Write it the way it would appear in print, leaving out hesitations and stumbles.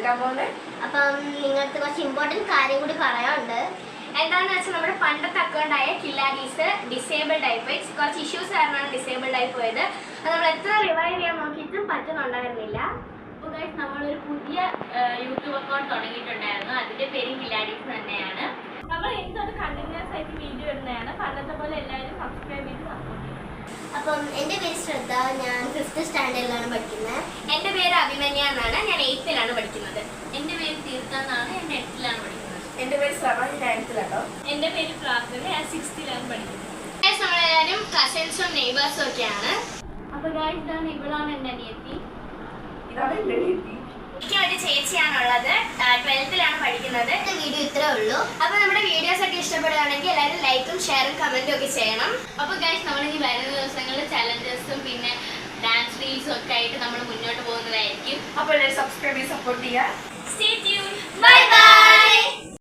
എടുക്കാൻ പോകുന്നത്. അപ്പം നിങ്ങൾക്ക് കുറച്ച് ഇമ്പോർട്ടൻറ്റ് കാര്യം കൂടി പറയാനുണ്ട്. എന്താണെന്ന് വെച്ചാൽ നമ്മുടെ പണ്ടത്തെ അക്കൗണ്ടായ കില്ലാഡീസ് ഡിസേബിൾഡ് ആയിപ്പോയി. കുറച്ച് ഇഷ്യൂസ് കാരണമാണ് ഡിസേബിൾഡ് ആയി പോയത്. അത് നമ്മൾ എത്ര റിവൈവ് ചെയ്യാൻ നോക്കിയിട്ടും പറ്റുന്നുണ്ടായിരുന്നില്ല. അപ്പോൾ ഗൈസ് നമ്മളൊരു പുതിയ യൂട്യൂബ് അക്കൗണ്ട് തുടങ്ങിയിട്ടുണ്ടായിരുന്നു. അതിൻ്റെ പേരും കില്ലാഡീസ് തന്നെയാണ്. നമ്മൾ എന്തൊരു കണ്ടിന്യൂസ് ആയിട്ട് വീഡിയോ ഇടുന്നതാണ്. പണ്ടത്തെ പോലെ എല്ലാവരും സബ്സ്ക്രൈബ് ചെയ്ത് സപ്പോർട്ട് ചെയ്യും. അപ്പം എൻ്റെ പേര് ശ്രദ്ധ, ഞാൻ 5th സ്റ്റാൻഡേർഡിലാണ് പഠിക്കുന്നത്. എൻ്റെ പേര് അഭിമന്യ എന്നാണ്, ഞാൻ 8th പഠിക്കുന്നത്. എൻ്റെ പേര് തീർത്ഥ എന്നാണ്, ഞാൻ 10th പഠിക്കുന്നത്. എൻ്റെ പേര് ശ്രമ, ഞാൻ 9th. എൻ്റെ പേര് പ്രാർത്ഥന, ഞാൻ 6th പഠിക്കുന്നത്. നമ്മളെല്ലാവരും കസിൻസും നെയ്ബേഴ്സും ഒക്കെയാണ്. അപ്പോൾ ഗൈസ് ഇതാണ്, ഇവളാണ് എൻ്റെ അനിയത്തി. ഇതാണ് എൻ്റെ അനിയത്തി. എനിക്ക് ഒരു ചേച്ചിയാണുള്ളത്, 12th പഠിക്കുന്നത്. വീഡിയോ ഇത്രേ ഉള്ളൂ. അപ്പോൾ നമ്മുടെ വീഡിയോസ് ഒക്കെ ഇഷ്ടപ്പെടുകയാണെങ്കിൽ എല്ലാവരും ലൈക്കും ഷെയറും കമൻറ്റും ഒക്കെ ചെയ്യണം. അപ്പോൾ ഗൈസ് നമ്മളിനി വരുന്ന ദിവസങ്ങളിൽ ചലഞ്ചസും പിന്നെ ഡാൻസ് റീൽസും ഒക്കെ ആയിട്ട് നമ്മൾ മുന്നോട്ട് പോകുന്നതായിരിക്കും. അപ്പോൾ എല്ലാവരും സബ്സ്ക്രൈബ് ചെയ്ത് സപ്പോർട്ട് ചെയ്യുക. Stay tuned.